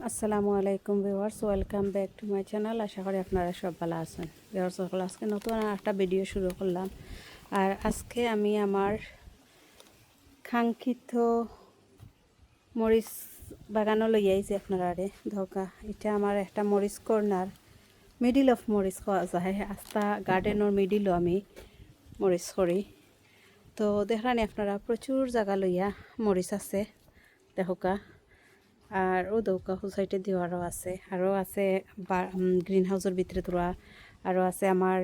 আসসালামু আলাইকুম viewers, welcome back to my channel. আশা করি আপনারা সব ভালো আছেন। ভিউয়ার্স সকল, আজকে নতুন একটা ভিডিও শুরু করলাম। আর আজকে আমি আমার কাঙ্ক্ষিত মরিচ বাগানও লই আইছি আপনারা ধোকা। এটা আমার একটা মরিচ কর্নার, মিডিল অফ মরিচ খাওয়া যায়। আস্তা গার্ডেনের মিডিলও আমি মরিচ করি। তো দেখলানি আপনারা প্রচুর জায়গা লইয়া মরিচ আছে দেখোকা। আর ও দৌকা সোসাইটি দেওয়ারও আছে, আরও আছে গ্রিন হাউসের ভিতরে তোলা, আরও আছে আমার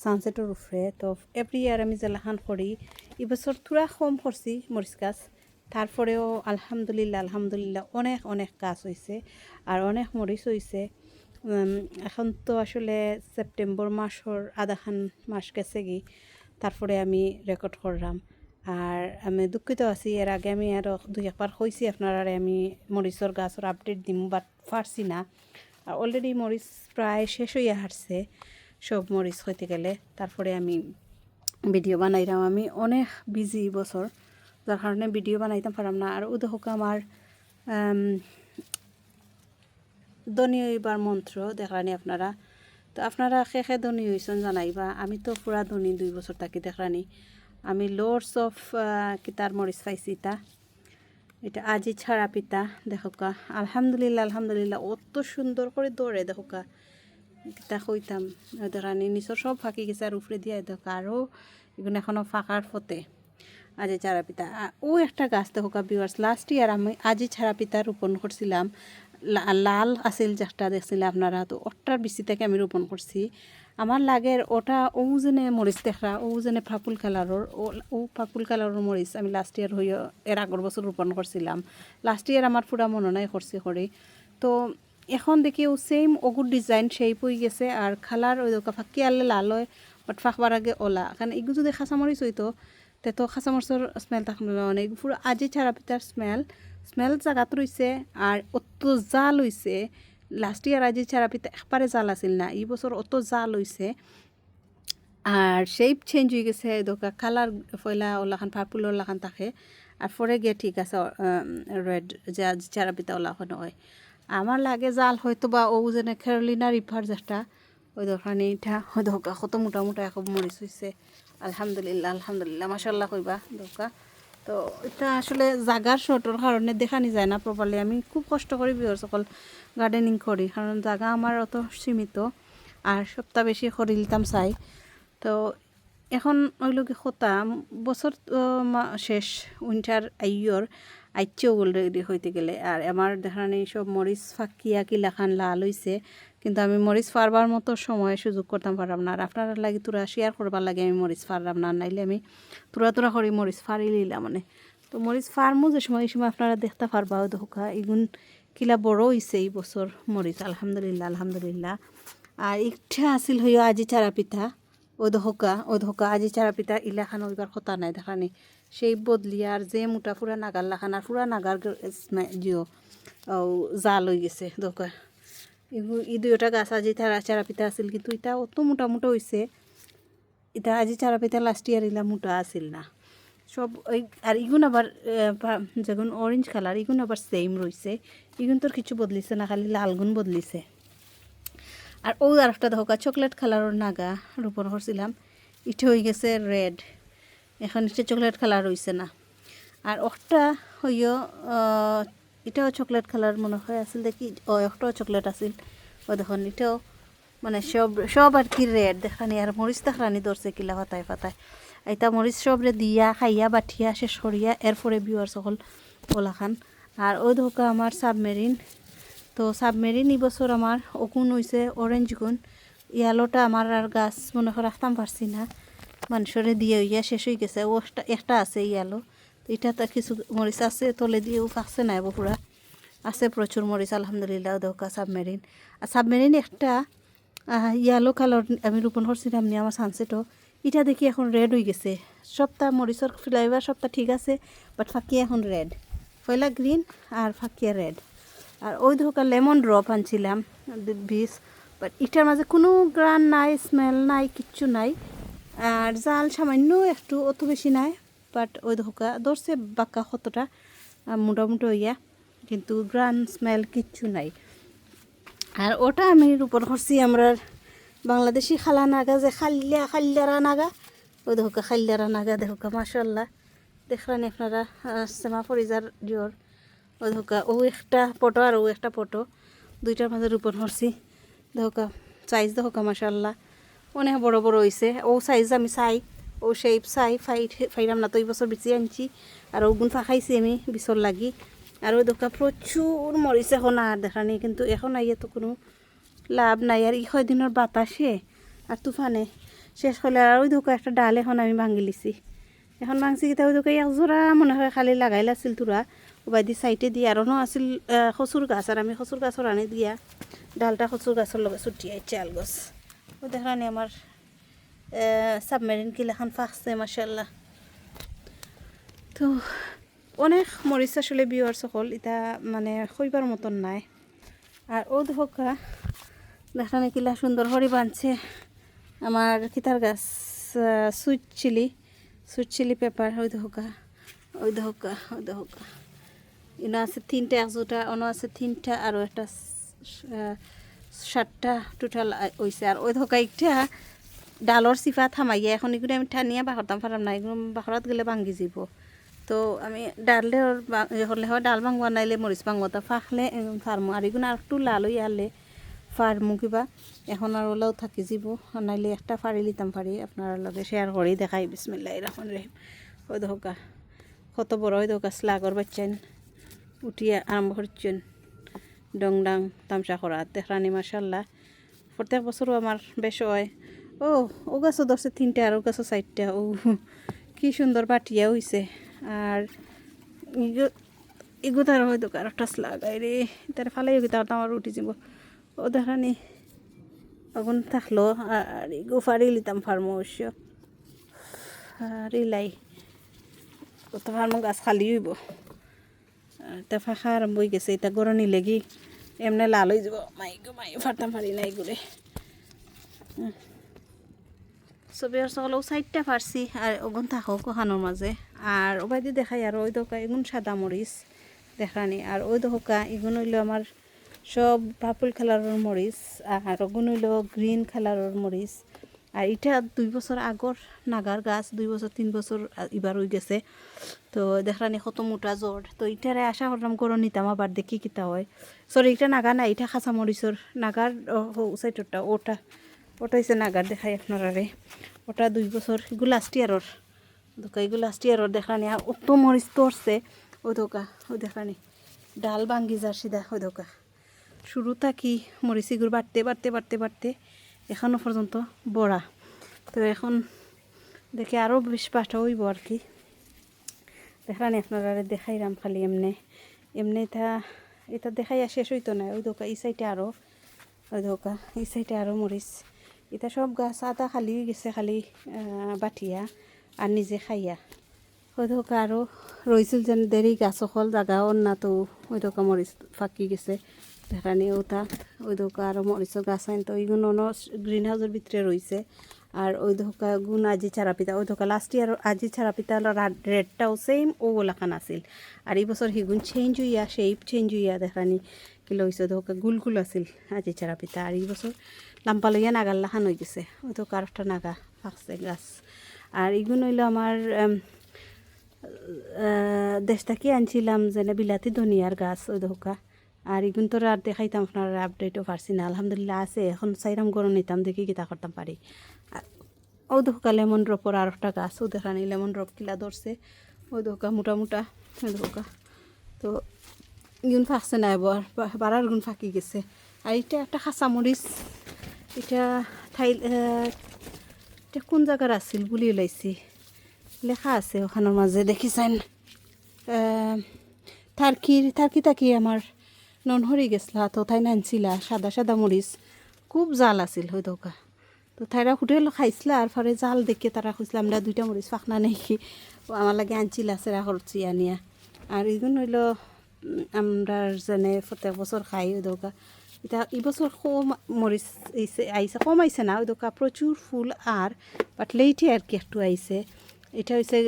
সানসেটের উপরে। তো এভরি ইয়ার আমি জেলাখান করি। এবছর থোড়া কম করছি মরিচ গাছ, তারপরেও আলহামদুলিল্লাহ অনেক অনেক গাছ হয়েছে আর অনেক মরিচ হয়েছে। এখন তো আসলে সেপ্টেম্বর মাসের আধাখান মাস গেছে গি, তারপরে আমি রেকর্ড করলাম। আর আমি দুঃখিত আছি, এর আগে আমি আরও দুই একবার কইছি আপনারা আমি মরিচর গাছের আপডেট দিম, বাট পারছি না। আর অলরেডি মরিচ প্রায় শেষ হইয়া হারছে সব মরিচ হইতে গেলে। তারপরে আমি ভিডিও বানাইলাম। আমি অনেক বিজি বছর, যার কারণে ভিডিও বানাইতাম পারলাম না। আর উদহক আমার ধনী হইবার মন্ত্র দেখলানি আপনারা। তো আপনারা শেষে ধনী হয়েছেন জানাইবা। আমি তো পুরা ধনী 2 বছর থাকি দেখলানি। আমি লোডস অফ কিতার মরিচ পাইছি। এটা আজি ছাড়া পিতা দেখোকা। আলহামদুলিল্লাহ অত সুন্দর করে দৌড়ে দেখোকা। কিতা কইতাম দেখলানি, নিচর সব ফাঁকি গেছে আর উপরে দিয়ে দেখা। আরও এগুলো এখনও ফাঁকার ফতে আজি ছাড়া পিতা। ও একটা গাছ দেখোকা ভিউয়ার্স, লাস্ট ইয়ার আমি আজি ছাড়া পিতা রোপণ করছিলাম। লাল আছিল যেটা দেখছিলাম আপনারা, তো ওটার বিচি থেকে আমি রোপণ করছি। আমার লাগের ওটা ও যেনে মরিচ দেখা, ও যেনে পার্পল কালারের, ও পার্পল কালারের মরিচ আমি লাস্ট ইয়ার হয়ে এর আগের বছর রোপণ করছিলাম। লাস্ট ইয়ার আমার পুরা মনে নাই করছি করি। তো এখন দেখি ও সেম ওগুর ডিজাইন শেপ হয়ে গেছে আর কালার ওই ফাঁকি আনলে লাল হয়, বাট ফাঁকবার আগে ওলা। কারণ এগুলো যদি খাঁচামরিচ হইতো তো খাঁচামরিচের স্মেল থাকলো মানে পুরো আজি ছাড়া পিতার স্মেল জায়গাত রয়েছে। আর অত জাল হয়েছে লাস্ট ইয়ার আজি ছাড়া পিতা একবারে জাল আছিল না, এই বছর অত জাল হয়েছে। আর শেপ চেঞ্জ হয়ে গেছে দোকা, কালার ফয়লা ওলাখান পার্পল ওলাখান থাকে। আর পরে গিয়ে ঠিক আছে রেড যে আজি ছাড়া পিতা ওলাখান হয়। আমার লাগে জাল হয়তো বা ও যেনে ক্যারোলিনা রিভার যেটা ওই দোকানে এটা ওই দোকা কত মোটা এখন মরিচ হয়েছে। আলহামদুলিল্লাহ মাশাল্লাহ কইবা দোকা। তো এটা আসলে জাগার শর্টর কারণে দেখানি যায় না প্রপারলি। আমি খুব কষ্ট করি বিহর সকল গার্ডেনিং করি, কারণ জায়গা আমার অত সীমিত আর সপ্তাহ বেশি করিলতাম চাই। তো এখন ওইলোকে খতাম বছর শেষ উইন্টার আইয়র আইচেও অলরেডি হইতে গেলে। আর আমার দেখানি সব মরিচ ফাঁকিয়া কিলাখান লাল হয়েছে, কিন্তু আমি মরিচ ফারবার মতো সময় সুযোগ করতাম পারলাম না। আর আপনারা লাগে তোরা শেয়ার করবার লাগে আমি মরিচ ফারলাম না, নাইলে আমি তোরা করি মরিচ ফারি লিলাম মানে। তো মরিচ ফার্মও যে সময় এই সময় আপনারা দেখতে পারবা দেখা এগুন কিলা বড় হয়েছে এই বছর মরিচ আলহামদুলিল্লাহ। আর ইচ্ছা আছিল হইয়া আজি চারা পিঠা ওই ধোকা আজি চারা পিঠা ইলাখান ওইবার কথা নাই দেখানি সেই বদলি। আর যে মোটা ফুরা নাগার লাখান আর ফুরা নাগার জিও জাল হয়ে গেছে ধোকা। এই দুইটা গাছ আজি চারা পিঠা আছিল, কিন্তু এটা অত মোটা হয়েছে। এটা আজি চারা পিঠা লাস্ট ইয়ার ইলা মোটা আছিল না সব ওই। আর ইগুন আবার যেগুন অরেঞ্জ কালার ইগুন আবার সেম রয়েছে, ইগুন তোর কিছু বদলিছে না, খালি লালগুন বদলিছে। আর ও আর একটা দেখা চকলেট কালারের নাগা রোপণ করছিলাম, এটা হয়ে গেছে রেড। এখন এটা চকলেট কালার হয়েছে না। আর একটা হইও এটাও চকলেট কালার মনে হয় আসল দেখি, একটাও চকলেট আসিল। ও দেখুন এটাও মানে সব আর কি রেড দেখানি। আর মরিচ দেখানি ধরছে কিলা ফাতায় এটা মরিচ সবরে দিয়া খাইয়া বাঠিয়া শেষ করিয়া এরপরে বিওয়ার সকল ওলাখান। আর ও ধোকা আমার সাবমেরিন। তো সাবমেরিন এই বছর আমার ওগুন হয়েছে অরেঞ্জ গুণ, ইয়ালোটা আমার আর গাছ মনে করে রাখতাম পারছি না, মানুষরে দিয়ে হইয়া শেষ হয়ে গেছে। ও একটা আছে ইয়ালো, তো এটা তো কিছু মরিচ আছে তলে দিয়েও ফাঁকছে না পুরা আছে প্রচুর মরিচ আলহামদুলিল্লাহ দেখা সাবমেরিন। আর সাবমেরিন একটা ইয়ালো কালার আমি রোপণ করছিলাম নি আমার সানসেটও, এটা দেখি এখন রেড হয়ে গেছে। সবটা মরিচর ফ্লেভার সবটা ঠিক আছে, বাট ফাঁকিয়া এখন রেড, পয়লা গ্রিন আর ফাঁকিয়া রেড। আর ওই ধোকা লেমন ড্রপ আনছিলাম 20, বাট এটার মাঝে কোনো গ্রান নাই, স্মেল নাই, কিচ্ছু নাই। আর জাল সামান্য একটু, অত বেশি নাই, বাট ওই ধোকা ধরছে বাক্কা কতটা মোটামুটি হইয়া। কিন্তু গ্রান স্মেল কিচ্ছু নাই। আর ওটা আমি রোপণ করছি আমরা বাংলাদেশি খালা নাগা, যে খাল্লারা নাগা, ওই দেখো খাল্লারা নাগা, দেখো মাশাল্লাহ দেখলেন আপনারা সেমা ফরিজার ডিওর। ওই দেখো ও একটা পটো আর ও একটা পটো, দুইটার মাঝে রোপণ করছি। দেখো সাইজ দেখো মাশাল্লাহ অনেক বড় বড় হয়েছে। ও সাইজ আমি চাই, ও শেপ চাই ফাইরাম না তো এই বছর বেশি আনছি। আর ওগুন ফাঁকাইছি আমি বিছর লাগি। আর ওই দোকা প্রচুর মরিচ এখন আর দেখানি, কিন্তু এখন আইয়ে তো কোনো লাভ নাই। আর ইয় দিনের বাতাসে আর তুফানে শেষ হলে। আর ওই দোকা একটা ডাল এখন আমি ভাঙি লিছি, এখন ভাঙছি কিতা ওই দোকা একজোড়া মনে হয় খালি লাগাইলা আছিল তোরা ওবাইদি সাইডে দিয়ে। আরও আছিল কচুর গাছ, আর আমি কচুর গাছর আনি দিয়া ডালটা কচুর গাছের লগে ছুটিয়াই চাল গছ। ও দেখানি আমার সাবমেরিন কিলাখান ফাঁকছে মাশাল্লাহ। তো অনেক মরিচ আসলে বিয়ার সকল এটা মানে কইবার মতন নাই। আর ও ধোকা দেখানে কিলা সুন্দর হরি বানছে আমার কিতার গাছ, সুইট চিলি পেপার। ওই ধোকা ইনো আছে তিনটা, একজোটা অন্য আছে তিনটা, আরও একটা 7টা টোটাল হয়েছে। আর ওই ধোকা একটা ডালর চিফা থামাইয়া এখন এগুলো আমি টানিয়া বাহরতাম পারাম না, এগুলো বাহরাত গেলে ভাঙ্গি যাব। তো আমি ডালে হলে হয় ডাল ভাঙবো, নাইলে মরিচ ভাঙবো, তা ফাঁকলে ফার্মো। আর এগুলো আর একটু লাল হয়ে আনলে ফার্মো কিবা এখন আর ওলাও থাকি যাব, নাইলে একটা ফাড়ি লিতাম পারি আপনার লগে শেয়ার করেই দেখাই। বিসমিল্লাহির রহমানির রহিম। ওই ধোকা কত বড় ওই ধোকা স্লাগর বাচ্চান উঠিয়ে আরম্ভ করছেন ডংডাং তামসা করা দেখরানি মাশাল্লাহ। প্রত্যেক বছরও আমার বেশ হয়। ও গাছও ধরছে 3টা, আর ও গাছও 4টা। ও কি সুন্দর বাটিয়া হয়েছে। আর এগো তার হয়তো কারো টাচ লাগাই রে, তার ফালাই তার আমার উঠি যাব। ও দেখানি আগুন থাকলো। আর এগো ফাড়ি লিতাম ফার্মো অবশ্য রিলাই ও তো ফার্মো গাছ খালি হইব। তা ফাঁকা আরম্ভ হয়ে গেছে, এটা গরনি লেগি এমনি লাল হয়ে যাব। মাই ফারতাম পারি না এগুলো সবে। আর সকলেও 4টা ফারছি, আর ওগুন থাকো কোহানোর মাঝে। আর ওবাইদি দেখাই আর ওই দোকা এগুন সাদা মরিচ দেখানি। আর ওই দোকা এগুন হইল আমার সব পার্পল কালারের মরিচ, আর ওগুন হইল গ্রিন কালারের মরিচ। আর এটা 2 বছর আগর নাগার গাছ, 2 বছর 3 বছর এবার হয়ে গেছে। তো দেখলানি কত মোটা জ্বর। তো এটারে আশা করলাম গরম নিতাম, আবার দেখি কিতা হয়। সরি এটা নাগা না, এটা খাঁচা মরিচর নাগার সাইডটা ওটা হয়েছে নাগার দেখাই আপনারা। ওটা 2 বছর এগুলো লাস্ট ইয়ারর দোকা, এগুলো লাস্ট ইয়ারর দেখানি। আর অত মরিচ তরছে ওই দোকা, ওই দেখানি ডাল ভাঙ্গি যার সিধা। ওই দোকা শুরু থাকি মরিচ এগুলো বাড়তে এখনও পর্যন্ত বড়া। তো এখন দেখে আরও বেশ পাঠা হইব আর কি। দেখানি আপনারা দেখাইলাম খালি এমনি এটা দেখাইয়া শেষ হইতো না। ওই দোকা এই সাইডে আরও, ওই দোকা এই সাইডে আরও মরিচ। এটা সব গাছ আদা খালি হয়ে গেছে, খালি বাটিয়া আর নিজে খাইয়া। ওই দোকা আরও রয়েছিল যেন দেরি গাছ সকল জাগা অন্য, তো ওই দোকা মরিচ ফাঁকি গেছে দেখানি। ওই দোকা আরও মরিচর গাছ আইন। তো এইগুলো গ্রিন হাউসের ভিতরে রয়েছে। আর ওই ধোকা গুণ আজি ছাড়াপিতা, ওই ধোকা লাস্ট ইয়ার আজি ছাড়াপিতা রেডটাও সেম ওগুলাখান আছিল। আর এই বছর হিগুন চেঞ্জ হইয়া শেপ চেঞ্জ হইয়া দেখানি কিলো হয়েছে। ধোকা গুলগুল আছিল আজি ছাড়াপিতা। আর এই বছর লাম্পা লইয়া নাগাল্লাখান হয়ে গেছে। ওই ধোকা আর একটা নাগা ফাঁকছে গাছ। আর এগুলো হইলো আমার দেশ থেকে আনছিলাম যেন বিলাতি ধনিয়ার গাছ। ওই ধোকা আর এগুন তো আর দেখাইতাম আপনার আপডেটও পারছি না। আলহামদুলিল্লাহ আছে, এখন চাইরাম গরম নিতাম দেখি কিতা করতাম পারি। ও ধোকা লেমন ড্রপর আর একটা গাছ, ও দেখানি লেমন ড্রপ কিলা ধরছে। ওই ধোকা মোটা ওই ধোকা। তো ইগুন ফাঁকছে না, এবার বাড়ার গুণ ফাঁকি গেছে। আর এটা একটা খাঁচা মরিচ, এটা এটা কোন জায়গার আছিল বুলি ওলাইছি, লেখা আছে ওখানের মাঝে দেখিছেন। থাকি আমার ননহরি গেছিলা, তো তাই নানছিলা সাদা মরিচ, খুব জাল আছিল হই দোকা। তো তাইরা হোটেল খাইছিলা, আর পরে জাল দেখে তারা খুঁজলাম আমরা 2টা মরিচ ফাঁকনা নাকি, আমার লাগে আনছিলা সেরা করছি আনিয়া। আর এইগুলো হইল আমরা যেনে প্রত্যেক বছর খাই ওই দোকা। এটা এই বছর কম মরিচ আইসে, কম আইসে না ওই দোকা, প্রচুর ফুল আর বাট লেটে আর কি একটু আইসে। এটা হয়েছে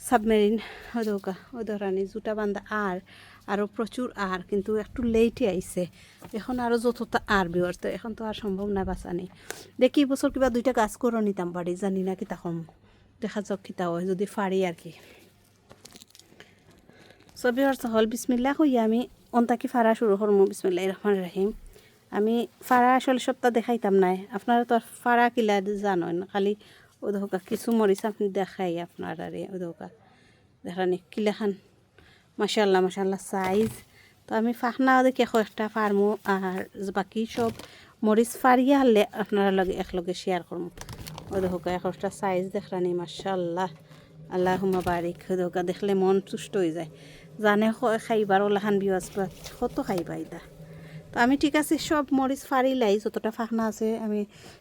সাবমেরিন ওদৌকা ওদরানি জুটা বান্ধা আরও প্রচুর কিন্তু একটু লেটে আইছে এখন আরও যতটা বিওয়ার্স তো এখন তো আর সম্ভব না বাঁচানি দেখি বছর কিবা 2টা গাছ করে নিতাম পারি জানি না কিতা কম দেখা যাক কিতা হয় যদি ফাড়ি আর কি সবই হচ্ছে হল বিসমিল্লাহ হইয়া আমি অন্তাকি ফাড়া শুরু করবো বিসমিল্লাহির রহমানির রহিম আমি ফাড়া আসলে সপ্তাহ দেখাইতাম নাই আপনারা তো আর ফাড়া কিলা জানেন খালি ওদৌকা কিছু মরিচ আপনি দেখাই আপনার আরে ওদৌকা দেখানি কিলাখান মাশাল্লাহ মাশাল্লাহ সাইজ তো আমি ফাঁকনা দেখে কয়েকটা ফার্মো আর বাকি সব মরিচ ফাড়িয়ে হারলে আপনারা লগে একলগে শেয়ার করবো ওদৌকা একটা সাইজ দেখানি মাশাল্লাহ আল্লাহুম্মা বারিক ওদৌকা দেখলে মন তুষ্ট হয়ে যায় জানে খাইবার ওলাখান বিওয়াজ কত খাইবা এটা তো আমি ঠিক আছে সব মরিচ ফাড়ি লাই যতটা ফাঁকনা আছে আমি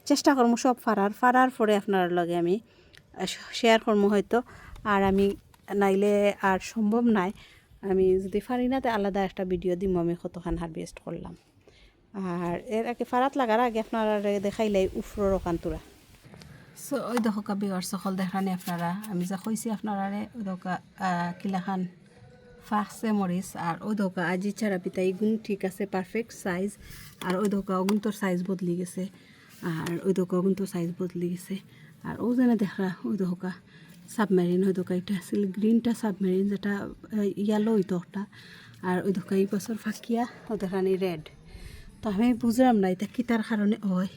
চেষ্টা করবো সব ফাড়ার পরে আপনার লগে আমি শেয়ার করবো হয়তো আর আমি নাইলে আর সম্ভব নাই আমি যদি ফাড়ি না তো আলাদা একটা ভিডিও দিব আমি কতখান হারভেস্ট করলাম আর এর আগে ফাড়াত লাগার আগে আপনারা দেখাইলাই উফরোর ওখানতুরা সো ওই দশকা বিয়ার সকল দেখানি আপনারা আমি যা কইছি আপনারা ওই দকা কিলাখান ফাঁকছে মরিচ আর ওই দকা আজি ছাড়া পিতা এগুন ঠিক আছে পারফেক্ট সাইজ আর ওই দকা অগুন্তর সাইজ বদলি গেছে আর ওই দকা অগুন্তর সাইজ বদলি গেছে আর ও যেন দেখা ওই দকা সাবমেরিন ওই দকা এটা আছিল গ্রিনটা সাবমেরিন যেটা ইয়েলো হইতো একটা আর ওই দকা এই বছর ফাঁকিয়া ও দেখানি রেড তো আমি বুঝলাম না এটা কিতার কারণে হয়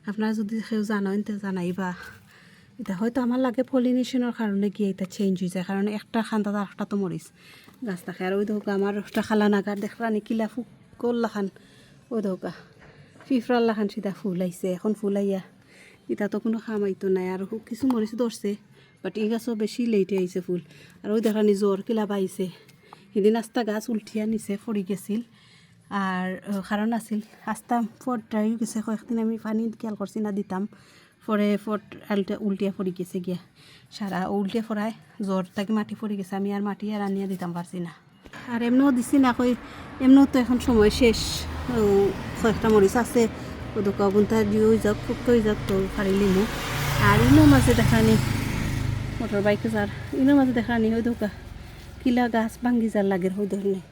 আপনারা যদি কেউ জানেন তো জানাইবা এটা হয়তো আমার লাগে পলিনেশনের কারণে গিয়ে এটা চেঞ্জ হয়ে যায় কারণ একটা খান্তা আর একটা তো মরিচ গাছ থাকে আর ওই দৌকা আমার একটা খালা নাগার দেখলানি কিলা ফুল করলাখান ওই দৌকা ফিফরাল্লাখান সিধা ফুল আইছে এখন ফুল আইয়া এটা তো কোনো খামাইতো নাই আর কিছু মরিচ ধরছে বাট এই গাছও বেশি লেটে আইছে ফুল আর ওই দেখানি জ্বর কিলা পাইছে সেদিন আস্তা গাছ উল্টিয়া নিচে পড়ি গেছিল আর কারণ আছিল আস্তা ফট ড্রাইও গেছে কয়েকদিন আমি পানি খেয়াল করছি না দিতাম পরে ফট উল্টিয়া পড়ি গেছে গিয়া সারা উল্টিয়া পড়ায় জ্বর তাকে মাটি পড়ে গেছে আমি আর মাটি আর আনিয়া দিতাম পারছি না আর এমনিও দিছি না কই এমনিও তো এখন সময় শেষ কয়েকটা মরিচ আছে ও দোকা গুনতা দিয়ে যাক ফুক্ত হয়ে যাক তো ফাড়িলিমু আর ইনো মাঝে দেখানি মোটর বাইকে যার ইনো মাঝে দেখানি ওই দোকা কিলা গাছ ভাঙ্গি যার লাগে ওই ধরনের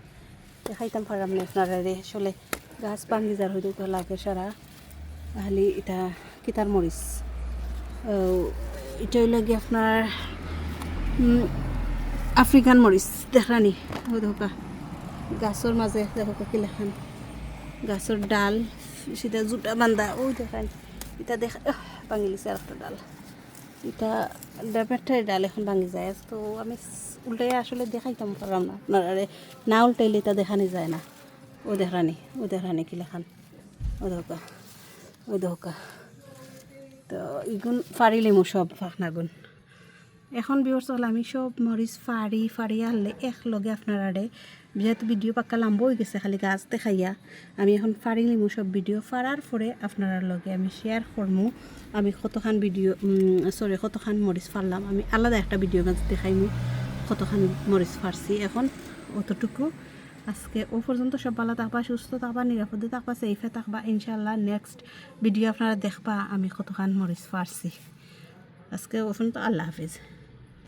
দেখাইতাম পারাম না আপনারা রে আসলে গাছ ভাঙ্গি যার ওই দোকা লাগে সারা তাহলে এটা কিতার মরিচ এটা লাগে আপনার আফ্রিকান মরিচ দেখানি ওই দোকা গাছের মাঝে দেখো কিলাখান গাছের ডাল সেটা জুটা বান্ধা ওই দেখানি এটা দেখা ভাঙি লিছে আর একটা ডাল এটা ডাবেরটাই ডাল এখন ভাঙি যায় তো আমি উল্টাই আসলে দেখাইতাম পারলাম না আপনারা না উল্টাইলে এটা দেখানি যায় না ও দেখানি কিলাখান ও দোকা তো ইগুন ফাড়িলিমু সব ফাঁকনাগুন এখন বিয়র্স হল আমি সব মরিচ ফাড়ি আনলে একলগে আপনারা যেহেতু ভিডিও পাক্কা লাম্ব হয়ে গেছে খালি গাছ দেখাইয়া আমি এখন ফাড়িলিমু সব ভিডিও ফাড়ার পরে আপনার লগে আমি শেয়ার করমু আমি কতখান কতখান মরিচ ফাড়লাম আমি আলাদা একটা ভিডিও মাঝে দেখাইমু কতখান মরিচ ফাড়ছি এখন অতটুকু আজকে ও পর্যন্ত সব ভালো থাকবা সুস্থ থাকবা নিরাপদে থাকবা সেফে থাকবা ইনশাল্লাহ নেক্সট ভিডিও আপনারা দেখবা আমি কতখান মরিচ ফাড়ছি আজকে ও পর্যন্ত আল্লাহ হাফিজ।